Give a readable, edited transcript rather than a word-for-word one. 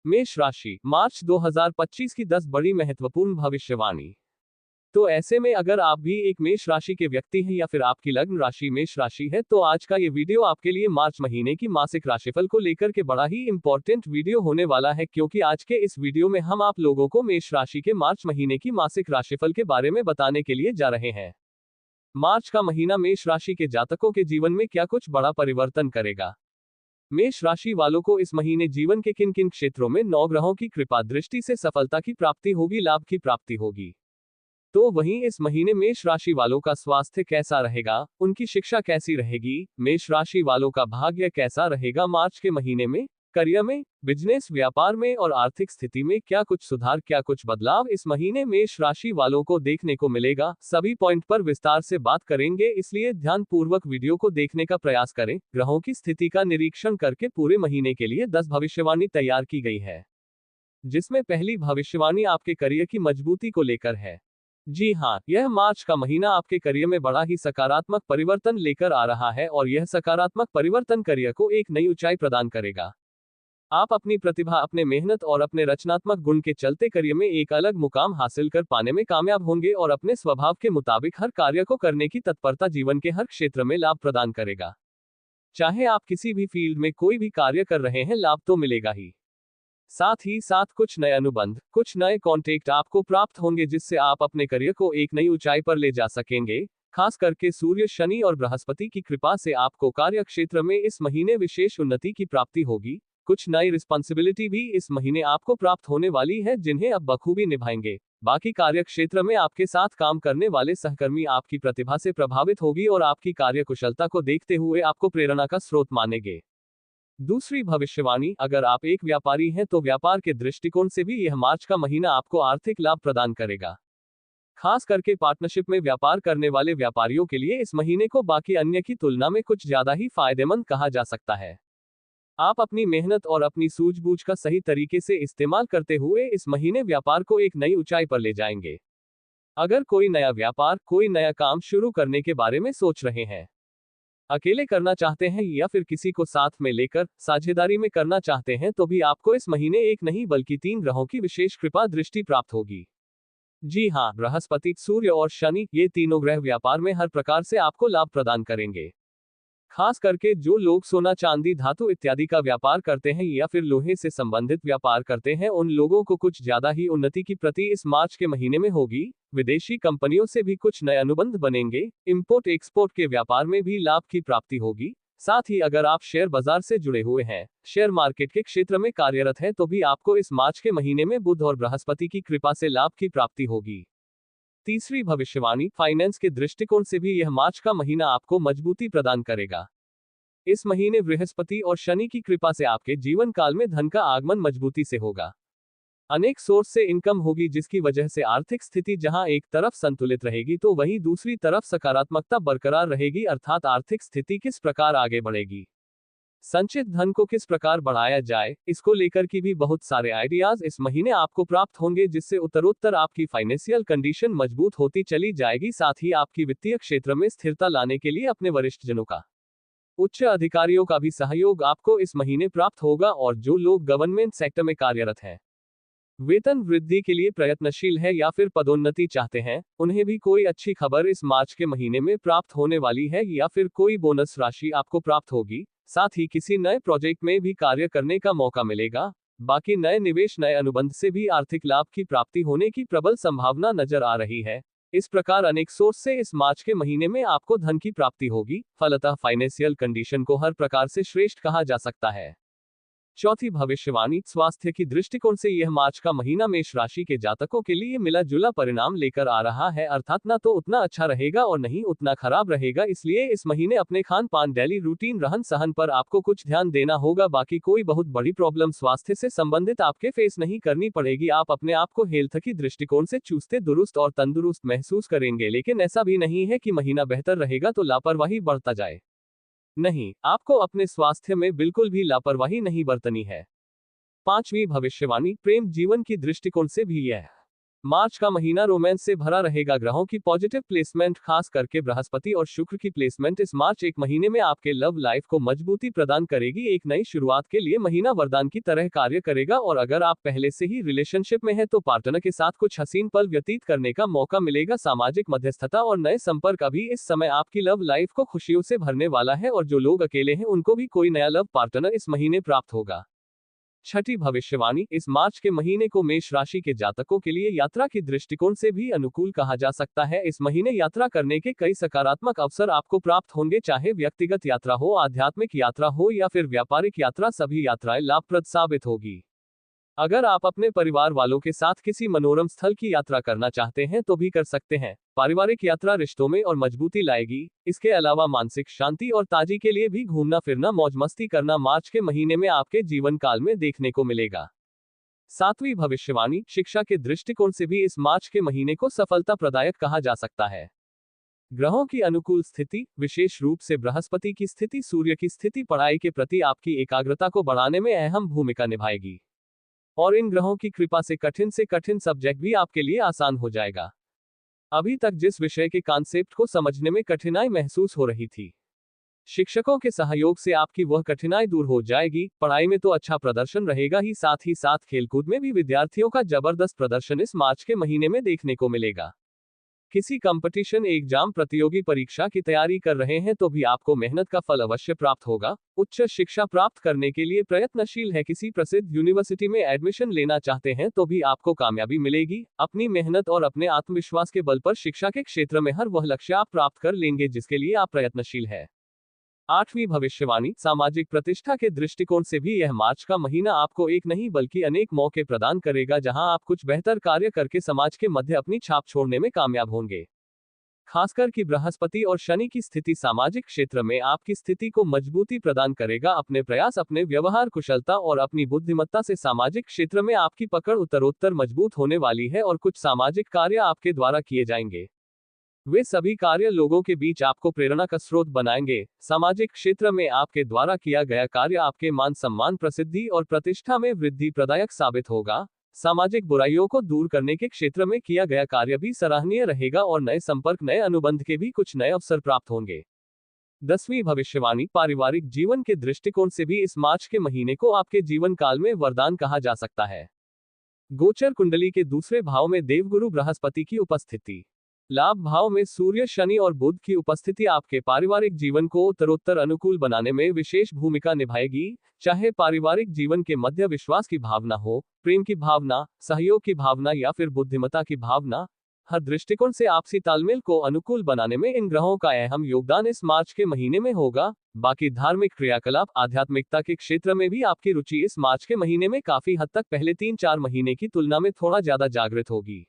मेष राशि, मार्च 2025 की 10 बड़ी महत्वपूर्ण भविष्यवाणी। तो ऐसे में अगर आप भी एक मेष राशि के व्यक्ति हैं या फिर आपकी लग्न राशि मेष राशि है तो आज का ये वीडियो आपके लिए मार्च महीने की मासिक राशिफल को लेकर के बड़ा ही इंपॉर्टेंट वीडियो होने वाला है, क्योंकि आज के इस वीडियो में हम आप लोगों को मेष राशि के मार्च महीने की मासिक राशिफल के बारे में बताने के लिए जा रहे हैं। मार्च का महीना मेष राशि के जातकों के जीवन में क्या कुछ बड़ा परिवर्तन करेगा। मेष राशि वालों को इस महीने जीवन के किन किन क्षेत्रों में नवग्रहों की कृपा दृष्टि से सफलता की प्राप्ति होगी, लाभ की प्राप्ति होगी। तो वहीं इस महीने मेष राशि वालों का स्वास्थ्य कैसा रहेगा, उनकी शिक्षा कैसी रहेगी, मेष राशि वालों का भाग्य कैसा रहेगा मार्च के महीने में, करियर में, बिजनेस व्यापार में और आर्थिक स्थिति में क्या कुछ सुधार, क्या कुछ बदलाव इस महीने मेष राशि वालों को देखने को मिलेगा, सभी पॉइंट पर विस्तार से बात करेंगे, इसलिए ध्यान पूर्वक वीडियो को देखने का प्रयास करें। ग्रहों की स्थिति का निरीक्षण करके पूरे महीने के लिए 10 भविष्यवाणी तैयार की गई है, जिसमें पहली भविष्यवाणी आपके करियर की मजबूती को लेकर है। जी हाँ, यह मार्च का महीना आपके करियर में बड़ा ही सकारात्मक परिवर्तन लेकर आ रहा है और यह सकारात्मक परिवर्तन करियर को एक नई ऊंचाई प्रदान करेगा। आप अपनी प्रतिभा, अपने मेहनत और अपने रचनात्मक गुण के चलते करियर में एक अलग मुकाम हासिल कर पाने में कामयाब होंगे और अपने स्वभाव के मुताबिक हर कार्य को करने की तत्परता जीवन के हर क्षेत्र में लाभ प्रदान करेगा। चाहे आप किसी भी फील्ड में कोई भी कार्य कर रहे हैं, लाभ तो मिलेगा ही साथ कुछ नए अनुबंध, कुछ नए कॉन्टेक्ट आपको प्राप्त होंगे, जिससे आप अपने करियर को एक नई ऊंचाई पर ले जा सकेंगे। खास करके सूर्य, शनि और बृहस्पति की कृपा से आपको कार्य क्षेत्र में इस महीने विशेष उन्नति की प्राप्ति होगी। कुछ नई रिस्पॉन्सिबिलिटी भी इस महीने आपको प्राप्त होने वाली है, जिन्हें अब बखूबी निभाएंगे। बाकी कार्य क्षेत्र में आपके साथ काम करने वाले सहकर्मी आपकी प्रतिभा से प्रभावित होगी और आपकी कार्य कुशलता को देखते हुए आपको प्रेरणा का स्रोत मानेंगे। दूसरी भविष्यवाणी, अगर आप एक व्यापारी हैं तो व्यापार के दृष्टिकोण से भी यह मार्च का महीना आपको आर्थिक लाभ प्रदान करेगा। खास करके पार्टनरशिप में व्यापार करने वाले व्यापारियों के लिए इस महीने को बाकी अन्य की तुलना में कुछ ज्यादा ही फायदेमंद कहा जा सकता है। आप अपनी मेहनत और अपनी सूझबूझ का सही तरीके से इस्तेमाल करते हुए इस महीने व्यापार को एक नई ऊंचाई पर ले जाएंगे। अगर कोई नया व्यापार, कोई नया काम शुरू करने के बारे में सोच रहे हैं, अकेले करना चाहते हैं या फिर किसी को साथ में लेकर साझेदारी में करना चाहते हैं, तो भी आपको इस महीने एक नहीं बल्कि 3 ग्रहों की विशेष कृपा दृष्टि प्राप्त होगी। जी हाँ, बृहस्पति, सूर्य और शनि, ये तीनों ग्रह व्यापार में हर प्रकार से आपको लाभ प्रदान करेंगे। खास करके जो लोग सोना, चांदी, धातु इत्यादि का व्यापार करते हैं या फिर लोहे से संबंधित व्यापार करते हैं, उन लोगों को कुछ ज्यादा ही उन्नति की प्रति इस मार्च के महीने में होगी। विदेशी कंपनियों से भी कुछ नए अनुबंध बनेंगे। इंपोर्ट एक्सपोर्ट के व्यापार में भी लाभ की प्राप्ति होगी। साथ ही अगर आप शेयर बाजार से जुड़े हुए हैं, शेयर मार्केट के क्षेत्र में कार्यरत हैं, तो भी आपको इस मार्च के महीने में बुध और बृहस्पति की कृपा से लाभ की प्राप्ति होगी। तीसरी भविष्यवाणी, फाइनेंस के दृष्टिकोण से भी यह मार्च का महीना आपको मजबूती प्रदान करेगा। इस महीने बृहस्पति और शनि की कृपा से आपके जीवन काल में धन का आगमन मजबूती से होगा। अनेक सोर्स से इनकम होगी, जिसकी वजह से आर्थिक स्थिति जहां एक तरफ संतुलित रहेगी तो वहीं दूसरी तरफ सकारात्मकता बरकरार रहेगी, अर्थात आर्थिक स्थिति किस प्रकार आगे बढ़ेगी, संचित धन को किस प्रकार बढ़ाया जाए, इसको लेकर की भी बहुत सारे आइडियाज इस महीने आपको प्राप्त होंगे, जिससे उत्तरोत्तर आपकी फाइनेंशियल कंडीशन मजबूत होती चली जाएगी। साथ ही आपकी वित्तीय क्षेत्र में स्थिरता लाने के लिए अपने वरिष्ठ जनों का, उच्च अधिकारियों का भी सहयोग आपको इस महीने प्राप्त होगा। और जो लोग गवर्नमेंट सेक्टर में कार्यरत हैं, वेतन वृद्धि के लिए प्रयत्नशील है या फिर पदोन्नति चाहते हैं, उन्हें भी कोई अच्छी खबर इस मार्च के महीने में प्राप्त होने वाली है या फिर कोई बोनस राशि आपको प्राप्त होगी। साथ ही किसी नए प्रोजेक्ट में भी कार्य करने का मौका मिलेगा। बाकी नए निवेश, नए अनुबंध से भी आर्थिक लाभ की प्राप्ति होने की प्रबल संभावना नजर आ रही है। इस प्रकार अनेक सोर्स से इस मार्च के महीने में आपको धन की प्राप्ति होगी। फलतः फाइनेंशियल कंडीशन को हर प्रकार से श्रेष्ठ कहा जा सकता है। चौथी भविष्यवाणी, स्वास्थ्य की दृष्टिकोण से यह मार्च का महीना मेष राशि के जातकों के लिए मिला जुला परिणाम लेकर आ रहा है, अर्थात ना तो उतना अच्छा रहेगा और नहीं उतना खराब रहेगा। इसलिए इस महीने अपने खान पान, डेली रूटीन, रहन सहन पर आपको कुछ ध्यान देना होगा। बाकी कोई बहुत बड़ी प्रॉब्लम स्वास्थ्य से संबंधित आपके फेस नहीं करनी पड़ेगी। आप अपने आप को हेल्थ की दृष्टिकोण से चुस्ते दुरुस्त और तंदुरुस्त महसूस करेंगे, लेकिन ऐसा भी नहीं है कि महीना बेहतर रहेगा तो लापरवाही बढ़ता जाए। नहीं, आपको अपने स्वास्थ्य में बिल्कुल भी लापरवाही नहीं बरतनी है। पांचवी भविष्यवाणी, प्रेम जीवन की दृष्टिकोण से भी यह मार्च का महीना रोमांस से भरा रहेगा। ग्रहों की पॉजिटिव प्लेसमेंट, खास करके बृहस्पति और शुक्र की प्लेसमेंट इस मार्च एक महीने में आपके लव लाइफ को मजबूती प्रदान करेगी। एक नई शुरुआत के लिए महीना वरदान की तरह कार्य करेगा और अगर आप पहले से ही रिलेशनशिप में हैं तो पार्टनर के साथ कुछ हसीन पल व्यतीत करने का मौका मिलेगा। सामाजिक मध्यस्थता और नए संपर्क अभी इस समय आपकी लव लाइफ को खुशियों से भरने वाला है और जो लोग अकेले हैं उनको भी कोई नया लव पार्टनर इस महीने प्राप्त होगा। छठी भविष्यवाणी, इस मार्च के महीने को मेष राशि के जातकों के लिए यात्रा की दृष्टिकोण से भी अनुकूल कहा जा सकता है। इस महीने यात्रा करने के कई सकारात्मक अवसर आपको प्राप्त होंगे, चाहे व्यक्तिगत यात्रा हो, आध्यात्मिक यात्रा हो या फिर व्यापारिक यात्रा, सभी यात्राएं लाभप्रद साबित होगी। अगर आप अपने परिवार वालों के साथ किसी मनोरम स्थल की यात्रा करना चाहते हैं तो भी कर सकते हैं। पारिवारिक यात्रा रिश्तों में और मजबूती लाएगी। इसके अलावा मानसिक शांति और ताजगी के लिए भी घूमना फिरना, मौज मस्ती करना मार्च के महीने में आपके जीवन काल में देखने को मिलेगा। सातवीं भविष्यवाणी, शिक्षा के दृष्टिकोण से भी इस मार्च के महीने को सफलता प्रदायक कहा जा सकता है। ग्रहों की अनुकूल स्थिति, विशेष रूप से बृहस्पति की स्थिति, सूर्य की स्थिति पढ़ाई के प्रति आपकी एकाग्रता को बढ़ाने में अहम भूमिका निभाएगी और इन ग्रहों की कृपा से कठिन सब्जेक्ट भी आपके लिए आसान हो जाएगा। अभी तक जिस विषय के कॉन्सेप्ट को समझने में कठिनाई महसूस हो रही थी, शिक्षकों के सहयोग से आपकी वह कठिनाई दूर हो जाएगी। पढ़ाई में तो अच्छा प्रदर्शन रहेगा ही साथ खेलकूद में भी विद्यार्थियों का जबरदस्त प्रदर्शन इस मार्च के महीने में देखने को मिलेगा। किसी कंपटीशन, एग्जाम, प्रतियोगी परीक्षा की तैयारी कर रहे हैं तो भी आपको मेहनत का फल अवश्य प्राप्त होगा। उच्च शिक्षा प्राप्त करने के लिए प्रयत्नशील है, किसी प्रसिद्ध यूनिवर्सिटी में एडमिशन लेना चाहते हैं तो भी आपको कामयाबी मिलेगी। अपनी मेहनत और अपने आत्मविश्वास के बल पर शिक्षा के क्षेत्र में हर वह लक्ष्य आप प्राप्त कर लेंगे जिसके लिए आप प्रयत्नशील है। आठवीं भविष्यवाणी, सामाजिक प्रतिष्ठा के दृष्टिकोण से भी यह मार्च का महीना आपको एक नहीं बल्कि अनेक मौके प्रदान करेगा जहां आप कुछ बेहतर कार्य करके समाज के मध्य अपनी छाप छोड़ने में कामयाब होंगे। खासकर कि बृहस्पति और शनि की स्थिति सामाजिक क्षेत्र में आपकी स्थिति को मजबूती प्रदान करेगा। अपने प्रयास, अपने व्यवहार कुशलता और अपनी बुद्धिमत्ता से सामाजिक क्षेत्र में आपकी पकड़ उत्तरोत्तर मजबूत होने वाली है और कुछ सामाजिक कार्य आपके द्वारा किए जाएंगे। वे सभी कार्य लोगों के बीच आपको प्रेरणा का स्रोत बनाएंगे। सामाजिक क्षेत्र में आपके द्वारा किया गया कार्य आपके मान सम्मान, प्रसिद्धि और प्रतिष्ठा में वृद्धि प्रदायक साबित होगा। सामाजिक बुराइयों को दूर करने के क्षेत्र में किया गया कार्य भी सराहनीय रहेगा और नए संपर्क, नए अनुबंध के भी कुछ नए अवसर प्राप्त होंगे। 10वीं भविष्यवाणी, पारिवारिक जीवन के दृष्टिकोण से भी इस मार्च के महीने को आपके जीवन काल में वरदान कहा जा सकता है। गोचर कुंडली के दूसरे भाव में देवगुरु बृहस्पति की उपस्थिति, लाभ भाव में सूर्य, शनि और बुध की उपस्थिति आपके पारिवारिक जीवन को उत्तरोत्तर अनुकूल बनाने में विशेष भूमिका निभाएगी। चाहे पारिवारिक जीवन के मध्य विश्वास की भावना हो, प्रेम की भावना, सहयोग की भावना या फिर बुद्धिमत्ता की भावना, हर दृष्टिकोण से आपसी तालमेल को अनुकूल बनाने में इन ग्रहों का अहम योगदान इस मार्च के महीने में होगा। बाकी धार्मिक क्रियाकलाप, आध्यात्मिकता के क्षेत्र में भी आपकी रुचि इस मार्च के महीने में काफी हद तक पहले 3-4 महीने की तुलना में थोड़ा ज्यादा जागृत होगी।